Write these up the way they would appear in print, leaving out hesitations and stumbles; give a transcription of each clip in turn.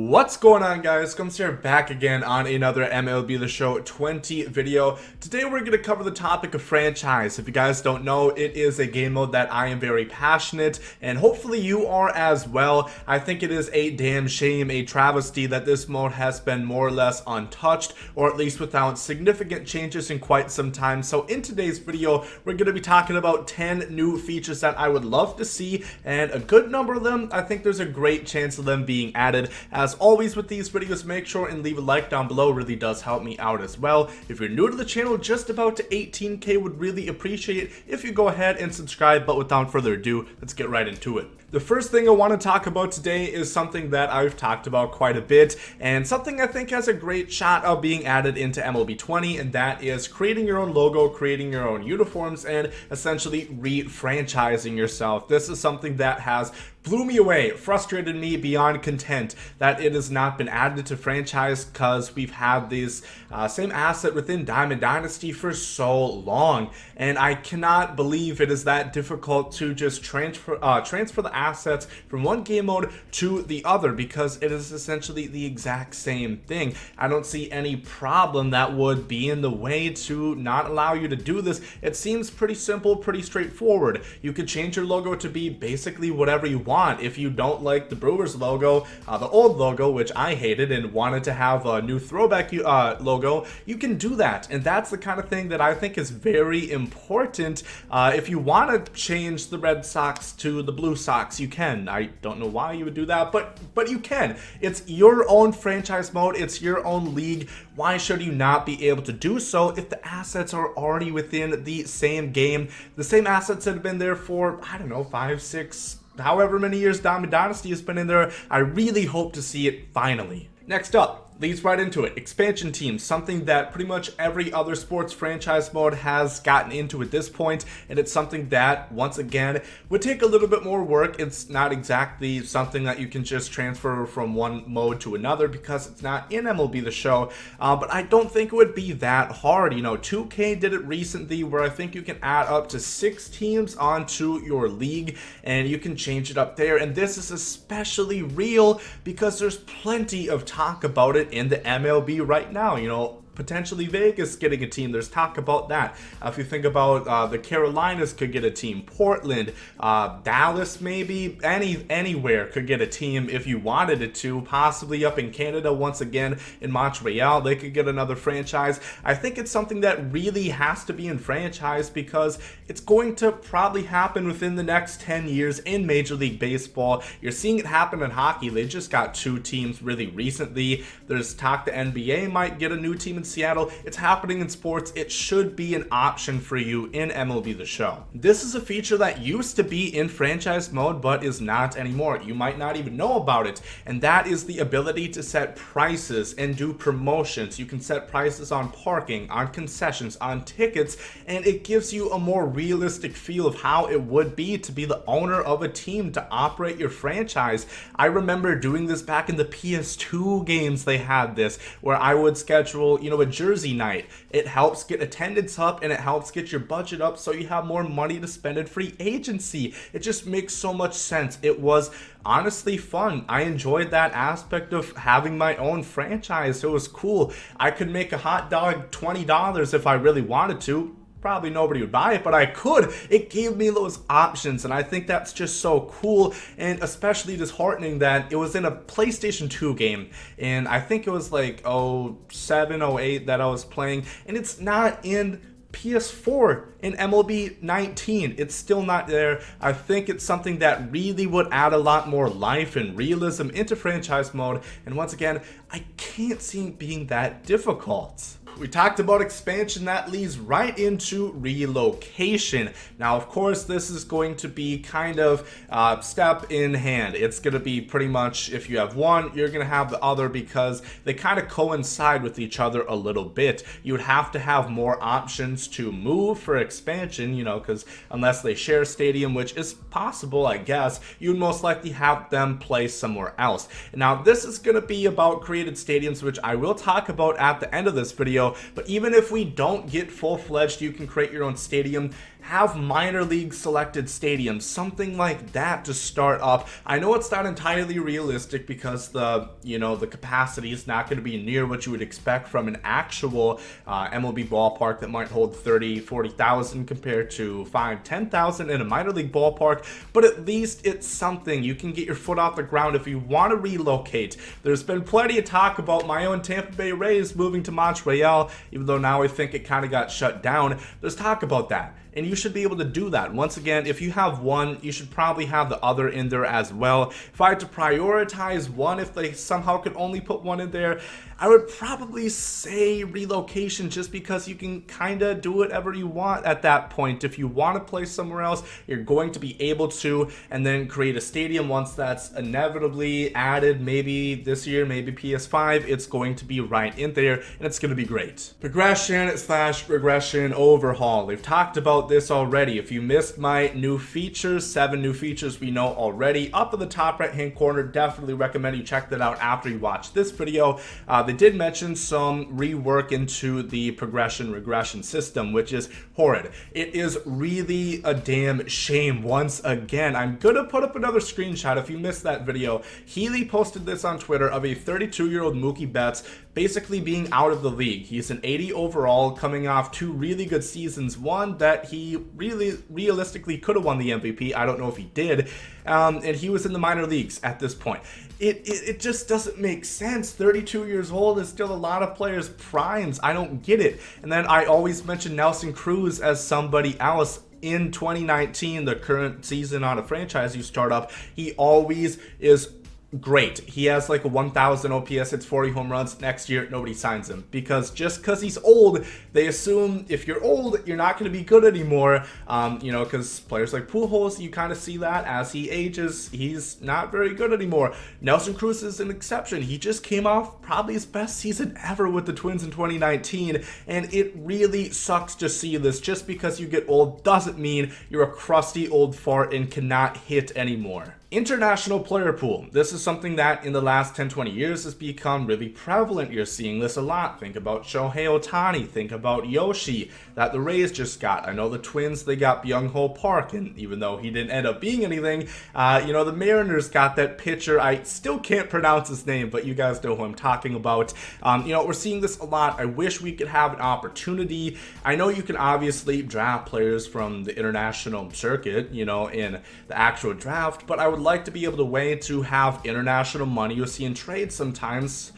What's going on, guys? Gomes here, back again on another MLB The Show 20 video. Today we're going to cover the topic of franchise. If you guys don't know, it is a game mode that I am very passionate, and hopefully you are as well. I think it is a damn shame, a travesty, that this mode has been more or less untouched, or at least without significant changes in quite some time. So in today's video, we're going to be talking about 10 new features that I would love to see, and a good number of them, I think there's a great chance of them being added. As always with these videos, make sure and leave a like down below, really does help me out as well. If you're new to the channel, just about to 18K, would really appreciate if you go ahead and subscribe. But without further ado, let's get right into it. The first thing I want to talk about today is something that I've talked about quite a bit, and something I think has a great shot of being added into MLB 20, and that is creating your own logo, creating your own uniforms, and essentially re-franchising yourself. This is something that has blew me away, frustrated me beyond content that it has not been added to franchise, because we've had this same asset within Dynasty for so long, and I cannot believe it is that difficult to just transfer the assets from one game mode to the other, because it is essentially the exact same thing. I don't see any problem that would be in the way to not allow you to do this. It seems pretty simple, pretty straightforward. You could change your logo to be basically whatever you want. If you don't like the Brewers logo, the old logo, which I hated, and wanted to have a new throwback logo, you can do that. And that's the kind of thing that I think is very important. If you want to change the Red Sox to the Blue Sox, you can. I don't know why you would do that, but you can. It's your own franchise mode. It's your own league. Why should you not be able to do so if the assets are already within the same game? The same assets that have been there for, I don't know, 5, 6, however many years Dynasty has been in there. I really hope to see it finally. Next up, leads right into it. Expansion teams, something that pretty much every other sports franchise mode has gotten into at this point, and it's something that, once again, would take a little bit more work. It's not exactly something that you can just transfer from one mode to another, because it's not in MLB The Show, but I don't think it would be that hard. You know, 2K did it recently, where I think you can add up to 6 teams onto your league, and you can change it up there, and this is especially real because there's plenty of talk about it in the MLB right now. You know, potentially Vegas getting a team. There's talk about that. If you think about the Carolinas could get a team, Portland, Dallas, maybe anywhere could get a team if you wanted it to. Possibly up in Canada, once again in Montreal, they could get another franchise. I think it's something that really has to be in franchise, because it's going to probably happen within the next 10 years in Major League Baseball. You're seeing it happen in hockey. They just got 2 teams really recently. There's talk the NBA might get a new team in Seattle. It's happening in sports. It should be an option for you in MLB The Show. This is a feature that used to be in franchise mode but is not anymore. You might not even know about it, and that is the ability to set prices and do promotions. You can set prices on parking, on concessions, on tickets, and it gives you a more realistic feel of how it would be to be the owner of a team, to operate your franchise. I remember doing this back in the PS2 games. They had this where I would schedule, you know, a jersey night. It helps get attendance up, and it helps get your budget up, so you have more money to spend in free agency. It just makes so much sense. It was honestly fun. I enjoyed that aspect of having my own franchise. It was cool. I could make a hot dog $20 if I really wanted to. Probably nobody would buy it, but I could. It gave me those options, and I think that's just so cool, and especially disheartening that it was in a PlayStation 2 game, and I think it was like 07, 08 that I was playing, and it's not in PS4 in MLB 19. It's still not there. I think it's something that really would add a lot more life and realism into franchise mode, and once again, I can't see it being that difficult. We talked about expansion. That leads right into relocation. Now, of course, this is going to be kind of step in hand. It's going to be pretty much, if you have one, you're going to have the other, because they kind of coincide with each other a little bit. You would have to have more options to move for expansion, you know, because unless they share a stadium, which is possible, I guess, you'd most likely have them play somewhere else. Now, this is going to be about created stadiums, which I will talk about at the end of this video. But even if we don't get full-fledged, you can create your own stadium, have minor league selected stadiums, something like that to start up. I know it's not entirely realistic because the capacity is not going to be near what you would expect from an actual MLB ballpark that might hold 30, 40,000 compared to 5, 10,000 in a minor league ballpark, but at least it's something. You can get your foot off the ground if you want to relocate. There's been plenty of talk about my own Tampa Bay Rays moving to Montreal, even though now I think it kind of got shut down. There's talk about that, and you should be able to do that. Once again, if you have one, you should probably have the other in there as well. If I had to prioritize one, if they somehow could only put one in there, I would probably say relocation, just because you can kind of do whatever you want at that point. If you want to play somewhere else, you're going to be able to, and then create a stadium once that's inevitably added, maybe this year, maybe PS5, it's going to be right in there, and it's going to be great. Progression/regression overhaul. They've talked about this already. If you missed my new features, 7 new features we know already, up in the top right hand corner, definitely recommend you check that out after you watch this video. They did mention some rework into the progression/regression system, which is horrid. It is really a damn shame. Once again, I'm gonna put up another screenshot if you missed that video. Healy posted this on Twitter of a 32-year-old Mookie Betts basically being out of the league. He's an 80 overall, coming off 2 really good seasons. One that he really realistically could have won the MVP. I don't know if he did. And he was in the minor leagues at this point. It just doesn't make sense. 32 years old is still a lot of players' primes. I don't get it. And then I always mention Nelson Cruz as somebody else. In 2019, the current season on a franchise you start up, he always is great. He has like a 1,000 OPS, hits 40 home runs. Next year, nobody signs him, because just because he's old, they assume if you're old, you're not going to be good anymore. Because players like Pujols, you kind of see that as he ages, he's not very good anymore. Nelson Cruz is an exception. He just came off probably his best season ever with the Twins in 2019, and it really sucks to see this. Just because you get old doesn't mean you're a crusty old fart and cannot hit anymore. International player pool. This is something that in the last 10-20 years has become really prevalent. You're seeing this a lot. Think about Shohei Ohtani. Think about Yoshi that the Rays just got. I know the Twins, they got Byung-Ho Park, and even though he didn't end up being anything, the Mariners got that pitcher. I still can't pronounce his name, but you guys know who I'm talking about. We're seeing this a lot. I wish we could have an opportunity. I know you can obviously draft players from the international circuit, in the actual draft, but I would like to be able to have international money. You'll see in trades sometimes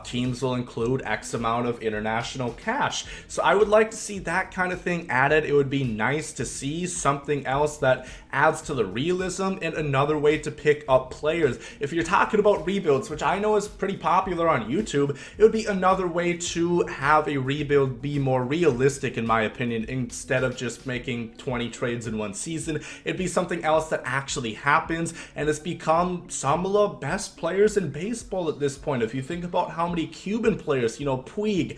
teams will include X amount of international cash. So I would like to see that kind of thing added. It would be nice to see something else that adds to the realism and another way to pick up players. If you're talking about rebuilds, which I know is pretty popular on YouTube, it would be another way to have a rebuild be more realistic, in my opinion, instead of just making 20 trades in one season. It'd be something else that actually happens, and it's become some of the best players in baseball at this point. If you think about how many Cuban players, Puig,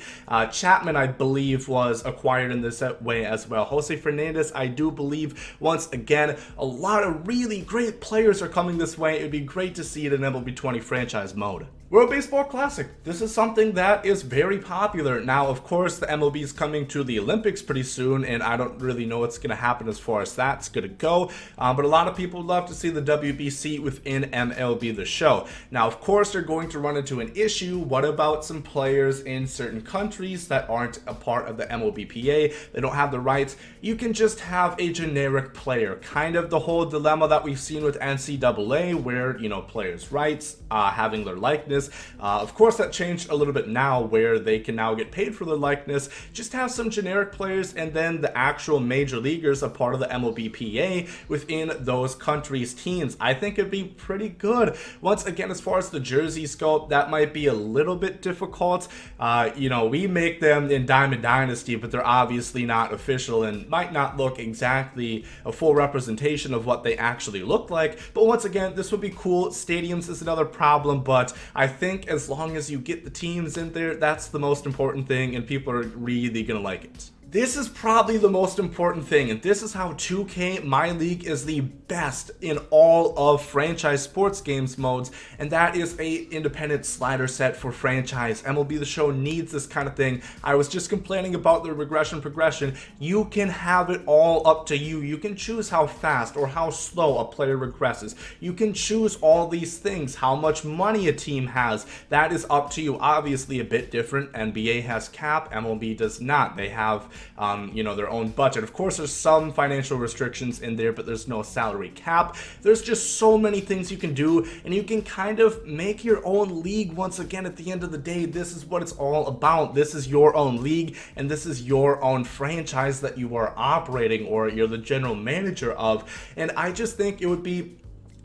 Chapman, I believe, was acquired in this way as well. Jose Fernandez, I do believe, once again, a lot of really great players are coming this way. It'd be great to see it in MLB 20 franchise mode. World Baseball Classic. This is something that is very popular. Now, of course, the MLB is coming to the Olympics pretty soon, and I don't really know what's going to happen as far as that's going to go. But a lot of people would love to see the WBC within MLB The Show. Now, of course, they're going to run into an issue. What about some players in certain countries that aren't a part of the MLBPA? They don't have the rights. You can just have a generic player. Kind of the whole dilemma that we've seen with NCAA, where, players' rights, having their likeness. Of course, that changed a little bit now, where they can now get paid for their likeness. Just have some generic players, and then the actual major leaguers are part of the MLBPA within those countries' teams. I think it'd be pretty good. Once again, as far as the jerseys go, that might be a little bit difficult. We make them in Diamond Dynasty, but they're obviously not official and might not look exactly a full representation of what they actually look like. But once again, this would be cool. Stadiums is another problem, but I think as long as you get the teams in there, that's the most important thing, and people are really gonna like it. This is probably the most important thing, and this is how 2K My League is the best in all of franchise sports games modes, and that is a independent slider set for franchise. MLB The Show needs this kind of thing. I was just complaining about the regression progression. You can have it all up to you. You can choose how fast or how slow a player regresses. You can choose all these things, how much money a team has. That is up to you. Obviously a bit different. NBA has cap, MLB does not. They have their own budget. Of course, there's some financial restrictions in there, but there's no salary cap. There's just so many things you can do, and you can kind of make your own league. Once again, at the end of the day, this is what it's all about. This is your own league, and this is your own franchise that you are operating, or you're the general manager of. And I just think it would be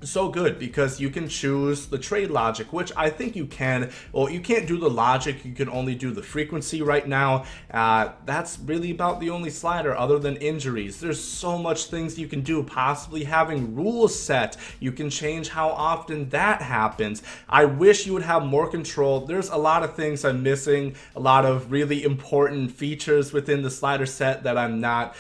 so good because you can choose the trade logic, which I think you can. Well, you can't do the logic, you can only do the frequency right now. That's really about the only slider other than injuries. There's so much things you can do, possibly having rules set. You can change how often that happens. I wish you would have more control. There's a lot of things I'm missing, a lot of really important features within the slider set that I'm not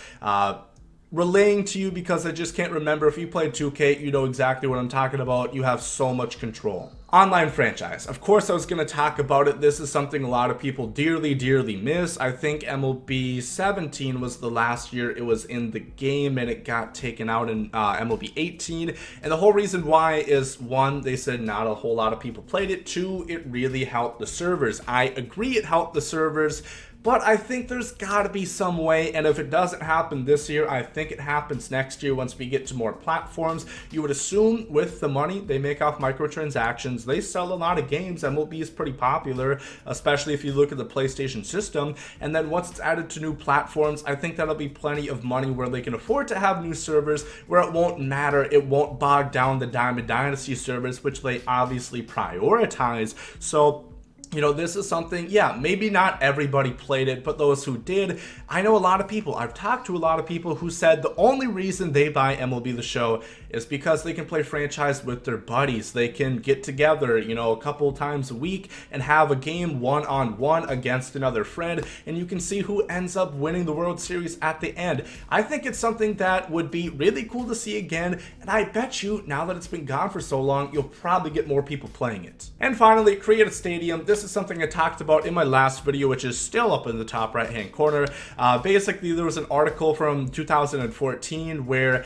relaying to you because I just can't remember. If you played 2K, you know exactly what I'm talking about. You have so much control. Online franchise. Of course, I was going to talk about it. This is something a lot of people dearly miss. I think MLB 17 was the last year it was in the game, and it got taken out in MLB 18. And the whole reason why is, one, they said not a whole lot of people played it. Two, it really helped the servers. I agree it helped the servers, but I think there's got to be some way, and if it doesn't happen this year, I think it happens next year once we get to more platforms. You would assume with the money they make off microtransactions, they sell a lot of games. MLB is pretty popular, especially if you look at the PlayStation system, and then once it's added to new platforms, I think that'll be plenty of money where they can afford to have new servers, where it won't matter, it won't bog down the Dynasty servers, which they obviously prioritize. So this is something, yeah, maybe not everybody played it, but those who did, I know a lot of people, I've talked to a lot of people who said the only reason they buy MLB The Show is because they can play franchise with their buddies. They can get together, a couple times a week and have a game one-on-one against another friend, and you can see who ends up winning the World Series at the end. I think it's something that would be really cool to see again, and I bet you, now that it's been gone for so long, you'll probably get more people playing it. And finally, create a stadium. This is something I talked about in my last video, which is still up in the top right hand corner. Basically, there was an article from 2014 where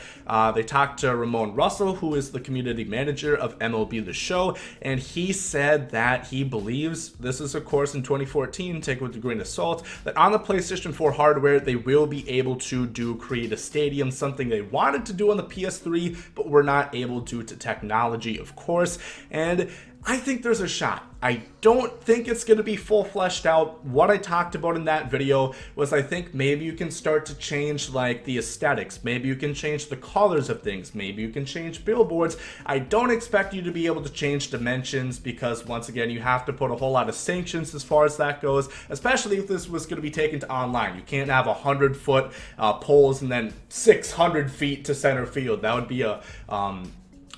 they talked to Ramon Russell, who is the community manager of MLB The Show, and he said that he believes, this is of course in 2014, take it with a grain of salt, that on the PlayStation 4 hardware they will be able to create a stadium, something they wanted to do on the PS3 but were not able due to technology, of course. And I think there's a shot. I don't think it's going to be full fleshed out. What I talked about in that video was, I think maybe you can start to change like the aesthetics. Maybe you can change the colors of things. Maybe you can change billboards. I don't expect you to be able to change dimensions because, once again, you have to put a whole lot of sanctions as far as that goes, especially if this was going to be taken to online. You can't have 100-foot poles and then 600 feet to center field. That would be a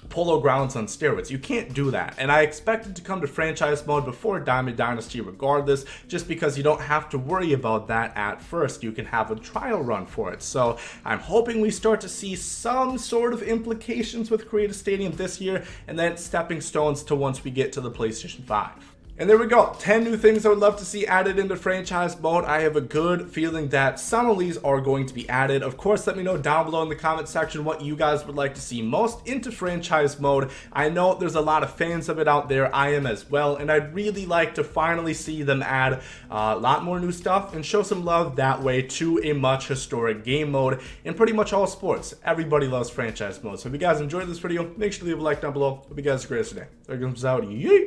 Polo Grounds on steroids. You can't do that, and I expect it to come to franchise mode before Diamond Dynasty regardless, just because you don't have to worry about that at first. You can have a trial run for it. So I'm hoping we start to see some sort of implications with Create a Stadium this year, and then stepping stones to once we get to the PlayStation 5. And there we go, 10 new things I would love to see added into franchise mode. I have a good feeling that some of these are going to be added. Of course, let me know down below in the comment section what you guys would like to see most into franchise mode. I know there's a lot of fans of it out there. I am as well, and I'd really like to finally see them add a lot more new stuff and show some love that way to a much historic game mode in pretty much all sports. Everybody loves franchise mode. So if you guys enjoyed this video, make sure to leave a like down below. Hope you guys have a great day. There comes out. Yeet!